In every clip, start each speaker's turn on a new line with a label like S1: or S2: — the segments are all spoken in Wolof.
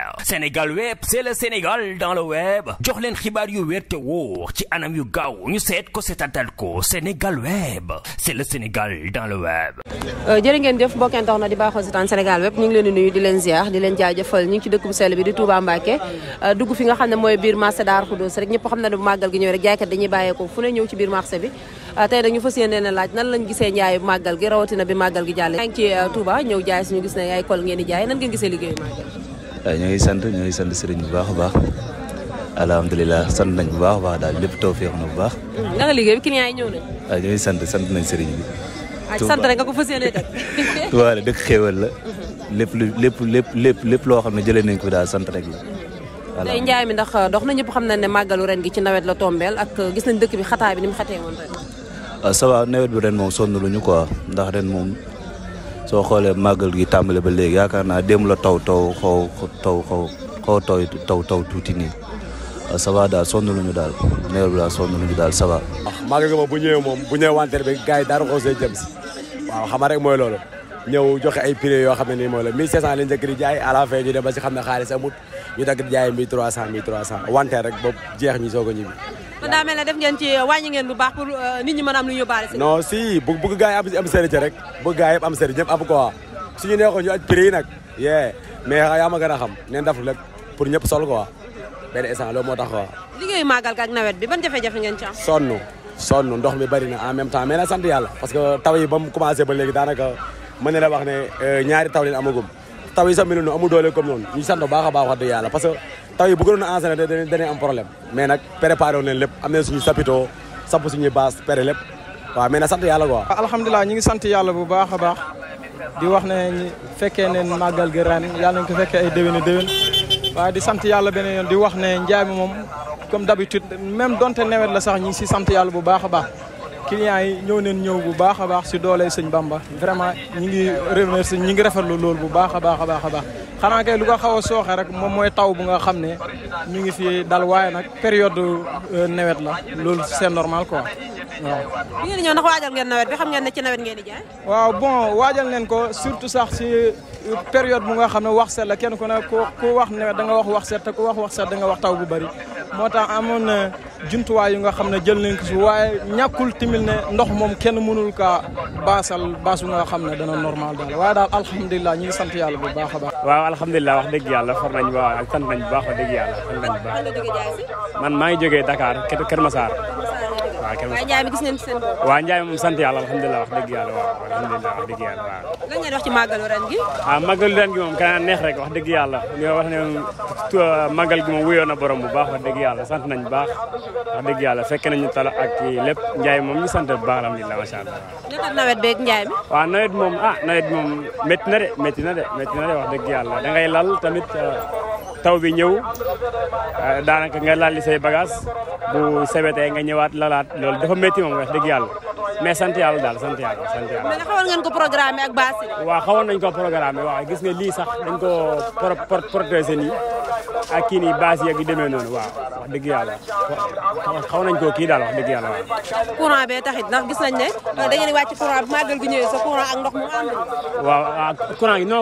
S1: web Sénégal web c'est le Sénégal dans le web jox leen xibaar yu wér te wóor ci anam yu gaaw ñu seet ko seetatal ko Sénégal web c'est le Sénégal dans le web.
S2: jërë ngeen jëf mbokk yi na di baaxoo seetaan Sénégal web ñu ngi leen di nuyu di leen ziar di leen jaajëfal ñu ngi ci dëkk bu sell bi di Touba Mbacké dugg fi nga xam ne mooy biir marché Darou Khoudoss rek ñëpp xam na ne bu màggal gi ñëw rek jaaykat dañuy bàyyeekoo fu ne ñëw ci biir marché bi tey nag ñu fas yéene laaj nan lañ gisee njaayu màggal gi rawatina bi màggal gi jàlle yaa ngi ci Touba ñëw jaay suñu gis ne ay kol ngeen di jaay nan ngeen gisee liggéeyu màggal.
S3: waaw ñoo ngi sant sëriñ bu baax a baax alhamdulilah sant nañ bu baax a baax daal lépp tawfeex na bu baax.
S2: na nga liggéey bi client yi ñëw nañ.
S3: waaw ñoo ngi sant nañ sëriñ bi.
S2: sant rek nga ko fas yéene teg.
S3: Touba la dëkk xéewal la lépp loo xam ne jëlee nañ ko daal sant rek la.
S2: voilà tey njaay mi ndax dox na ñëpp xam nañ ne màggalu ren gi ci nawet la tombeel ak gis nañ dëkk bi xataay bi ni mu xatee woon ren.
S3: waaw ça va nawet bi ren moom sonn luñu quoi ndax ren moom soo xoolee màggal gi tàmbale ba léegi yaakaar naa démb la taw tuuti nii waaw ça va daal sonn luñu daal nawet bi daal sonn luñu daal ça va.
S4: màggal gi moom bu ñëwee wanteer bi gars yi Darou Khoudoss jëm si waaw xam rek mooy loolu ñëw joxe ay prix yoo xam ne nii mooy la 1500 lañ njëkk di jaay à la fin ñu dem ba si xam ne xaalis amut ñu dagg di jaay 1300 wanteer rek boobu jeex ñi soog a ñibbi.
S2: kon daa mel ne def ngeen ci wàññi ngeen bu baax pour nit ñi mën a am lu ñu yóbbaale si.
S4: non si bëgg gars yi am sëriñ rek bëgg gars yi am sëriñ ñëpp am quoi suñu neexoon ñu aj prix yi nag mais yaa ma gën a xam neen def lépp pour ñëpp sol quoi benn instant loolu moo tax quoi.
S2: liggéeyu màggal ak nawet bi ban jafe-jafe ngeen ci am.
S4: sonn ndox mi bari na en même temps mais nag sant yàlla parce que taw yi ba mu commencé ba léegi daanaka mën na la wax ne ñaari taw leen amagum taw yi sax mel noonu amul doole comme noonu ñu sant baax a baax wax dëgg yàlla parce que taw yi bu gënoon a enchaîner dañuy am problème mais nag préparé woon leen lépp am nañ suñu sapito samp suñuy base pere lépp waaw mais nag sant yàlla quoi.
S5: alhamdulilah ñu ngi sant yàlla bu baax a baax di wax ne ñu fekkee ne màggal gi ren yàlla nañ ko fekkee ay déwéni déwén waaye di sant yàlla beneen yoon di wax ne njaay mi moom comme d'habitude même donte nawet la sax ñi ngi si sant yàlla bu baax a baax clients yi ñëw bu baax a baax si doole sëñ Bamba vraiment ñi ngi remercier ñi ngi rafetlu loolu bu baax a baax a baax a baax xanaa kay lu ko xaw a sooxe rek moom mooy taw bu nga xam ne ñu ngi fi dal waaye nag période nawet la loolu c'est normal quoi waaw.
S2: bi ngeen di ñëw ndax waajal ngeen nawet bi xam ngeen ne ci nawet ngeen di jaay.
S5: waaw bon waajal nañ ko surtout sax si période bu nga xam ne wax set la kenn ku ne ku wax nawet da nga wax set te ku wax set da nga wax taw bu bari moo tax amoon na jumtuwaay yu nga xam ne jël nañ ko si waaye ñàkkul timil ne ndox moom kenn mënul kaa baas bu nga xam ne dana normal daal waaye daal alhamdulilah ñu ngi sant yàlla bu baax a baax.
S6: waaw alhamdulilah wax dëgg yàlla for nañ waaw ak sant nañ bu baax wax dëgg yàlla sant nañ bu baax. man maa ngi jógee Dakar Kër Massar.
S2: waaye Ndiaye mi gis ngeen ci seen bopp.
S6: waaw Ndiaye moom sant yàlla alhamdulilah wax dëgg yàlla waaw alhamdulilah wax dëgg yàlla waaw.
S2: lan ngeen wax ci màggalu ren gi.
S6: màggalu ren gi moom kanaa neex rek wax dëgg yàlla li wax ne màggal gi moom wuyoo na borom bu baax wax dëgg yàlla sant nañ bu baax wax dëgg yàlla fekk nañu tala ak lépp Ndiaye moom ñu sant bu baax alhamdulilah macha allah.
S2: naka nawet beeg Ndiaye mi.
S6: waaw nawet moom métti na de wax dëgg yàlla da ngay lal tamit taw bi ñëw daanaka nga lalli say bagage bu sebetee nga ñëwaat lalaat loolu dafa métti moom wax dëgg yàlla mais sant yàlla daal sant yàlla.
S2: mais xawoon ngeen ko programme ak base yi.
S6: waaw xawoon nañ ko programme waaw gis nga lii sax dañ ko protéger nii ak kii nii base yeeg yu demee noonu waaw wax dëgg yàlla xaw nañ koo kii daal wax dëgg yàlla waaw.
S2: courant bee taxit ndax gis nañ ne da ngeen di wàcc courant bi màggal gi ñëwee sa courant ak ndox mu àndul.
S6: waaw courant gi non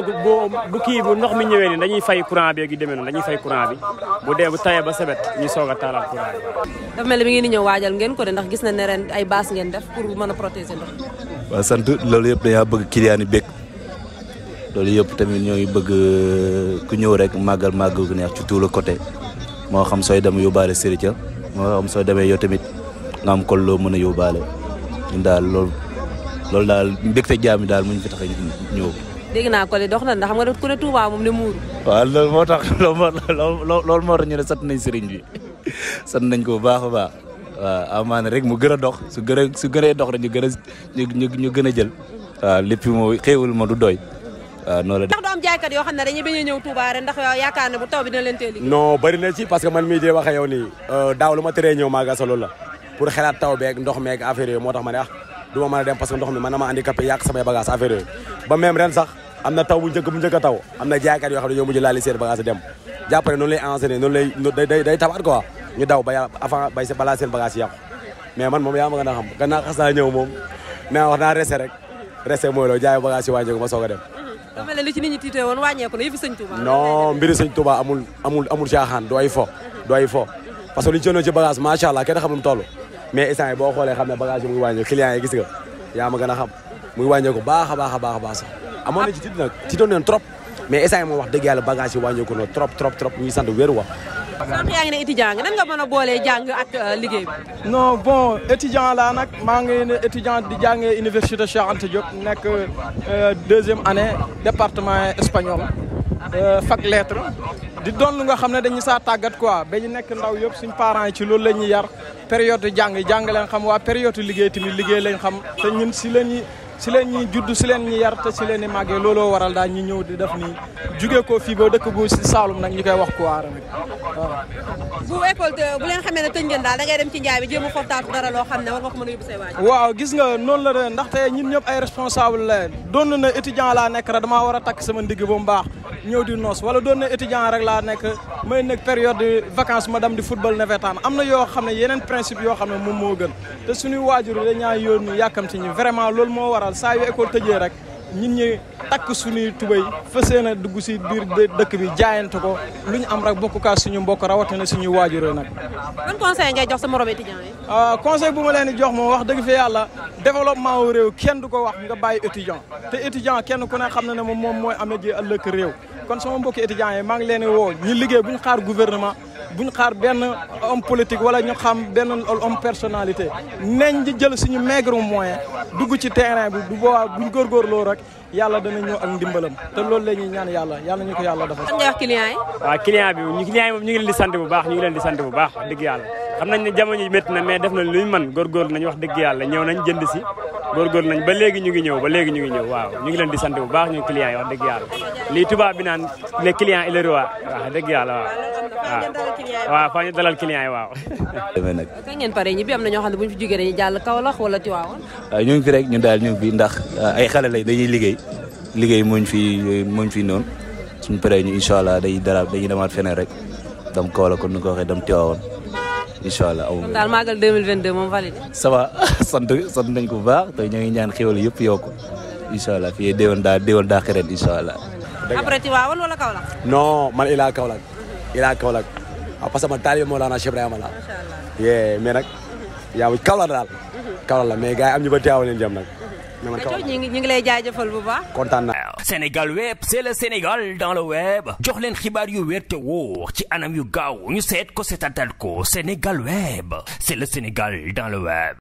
S6: bu kii bu ndox mi ñëwee nii dañuy fay courant bi ak yu demee noonu dañuy fay courant bi bu tawee ba sebet ñu soog a taalaat courant bi waaw.
S2: dafa mel ni bi ngeen di ñëw waajal ngeen ko de ndax gis nañ ne ren ay base ngeen def pour mën a protéger ndox.
S3: waaw sant loolu yëpp dañaa bëgg client yi bég loolu yëpp tamit ñooy bëgg ku ñëw rek màggal gu neex ci tout le côté moo xam sooy dem yóbbaale sëriñ moo xam soo demee yow tamit nga am kol loo mën a yóbbaale ñun daal loolu daal mbégte jaam yi daal mu ñu fi tax a ñëw.
S2: dégg naa ko li dox na ndax xam nga ku ne Touba moom ne muuru.
S3: waaw loolu moo tax loolu moo tax ñu ne sant nañ sëriñ bi sant nañ ko bu baax a baax waaw amaana rek mu gën a dox su gënee dox rek ñu gën a jël waaw lépp moo xéewul ma du doy waaw noonu la.
S2: ndax du am jaaykat yoo xam ne dañuy bañ a ñëw Touba ren ndax yaakaar ne bu taw bi dina leen teel.
S4: non bëri na ci parce que man mii dee waxee yow nii daaw lu ma teree ñëw maa gasa loolu la pour xelaat taw beeg ndox meeg affaire yooyu moo tax ma ne du ma mën a dem parce que ndox mi man na ma handicapé yàq samay bagage affaire yooyu ba même ren sax am na taw bu njëkk a taw am na jaaykat yoo xam ne ñoo mujj laali seen bagage dem jàpp ne noonu lay enseigné noonu lay day tawaat quoi ñu daw ba avant balaa seen bagage yàqu mais man moom yaa ma gën a xam gannaaw xas naa ñëw moom naa wax naa resté rek resté mooy loolu jaay bagage yi wàññeeku ma soog a dem
S2: da mel ne li ci nit ñi tiitee woon wàññeeku na yëfi sëñ Touba.
S4: non mbiri sëñ Touba amul caaxaan du ay fo parce que li ñu ci bagage macha allah kenn xamul mu toll mais instant yi boo xoolee xam ne bagage yi mu ngi wàññeeku client yi gis nga yaa ma gën a xam mu ngi wàññeeku baax a baax sax amoon na ci tiit nag tiitoon nañ trop mais instant yi moom wax dëgg yàlla bagage yi wàññeeku na trop ñu ngi sant wéru wax.
S2: sànq yaa ngi ne étudiant nga nan nga mën a boolee jàng ak liggéey bi.
S5: non bon étudiant laa nag maa ngi ne étudiant di jàngee université Cheikh Anta Diop nekk 2e année département espagnol fac lettres di doon lu nga xam ne dañu saa tàggat quoi ba ñu nekk ndaw yëpp suñ parents yi ci loolu la ñuy yar période jàng leen xam waa période liggéey tamit liggéey lañ xam te ñun si leen ñi judd si leen ñi yar te si leen ñi màggee looloo waral daal ñi ñëw di def nii jugee ko fii ba dëkk bu si Saalum nag ñu koy wax Kouara nag waaw.
S2: bu école bu leen xamee ne tëj ngeen daal da ngay dem ci njaay bi jéem a fortaatu dara loo xam ne war nga ko mën a yóbbu say waajur.
S5: waaw gis nga noonu la de ndaxte ñun ñëpp ay responsable la doon na étudiant laa nekk rek damaa war a takk sama ndigg ba mu baax ñëw di noos wala doon na étudiant rek laa nekk may nekk période de vacances ma dem di football navétane am na yoo xam ne yeneen principe yoo xam ne moom moo gën te suñuy waajur yi dañaa yónni yàkkamti ñu vraiment loolu moo waral saa yu école tëjee rek ñun ñi takk suñuy tubay fas yéene dugg si biir dëkk bi jaayante ko lu ñu am rek bokk kaa suñu mbokk rawatina suñuy waajur nag.
S2: ban conseil ngay jox sa morom étudiant yi.
S5: conseil bu ma leen di jox moom wax dëgg fi yàlla développement wu réew kenn du ko wax nga bàyyi étudiant te étudiant kenn ku ne xam na ne moom mooy amee ji ëllëg réew kon sama mbokki étudiants yi maa ngi leen di woo ñi liggéey bu ñu xaar gouvernement bu ñu xaar benn homme politique wala ñu xam benn homme personnalité nañ di jël suñu maigre moyen dugg ci terrain bi bu boobaa bu ñu góorgóorloo rek yàlla dana ñëw ak ndimbalam te loolu la ñuy ñaan yàlla ñu ko yàlla defal.
S2: lan ngay wax client yi.
S6: waaw client bi moom ñu ngi leen di sant bu baax wax dëgg yàlla xam nañ ne jamono yi métti na mais def na lu ñu mën góorgóorlu nañ wax dëgg yàlla ñëw nañ jënd si góorgóorlu nañ ba léegi ñu ngi ñëw waaw ñu ngi leen di sant bu baax ñu client yi wax dëgg yàlla lii tubaab bi naan les clients et le roi wax dëgg yàlla waaw faa ñu dalal client yi waaw.
S3: demee nag.
S2: kañ ngeen pare ñibbi am na ñoo xam ne bu ñu fi jógee dañuy jàll Kaolack wala Tivaouane.
S3: waaw ñu ngi fi rek ñu daal ñu ngi fi ndax ay xale lañ dañuy liggéey muñ fi noonu suñu paree ñu incha allah dañuy demaat feneen rek dem Kaolack kon ni ko waxee dem Tivaouane incha allah.
S2: kon daal màggal 2022 moom validé.
S3: ça va sant nañ ko bu baax te ñoo ngi ñaan xéwal yëpp yokku incha allah fii déwén daa xeret incha allah.
S2: après Tivaouane wala Kaolack.
S4: non man Ila Kaolack waaw parce que man taalibe Mawlana Cheikh Ibrahima la.
S2: macha allah
S4: mais nag yaa Kaolack daal. Kaolack la mais gars yi am ñu ba Tivaouane leen jëm nag. mais man Kaolack
S2: ñu ngi lay jaajëfal bu baax.
S4: kontaan naa.
S1: Sénégal web c'est le Sénégal dans le web jox leen xibaar yu wér te wóor ci anam yu gaaw ñu seet ko seetatal ko Sénégal web c'est le Sénégal dans le web.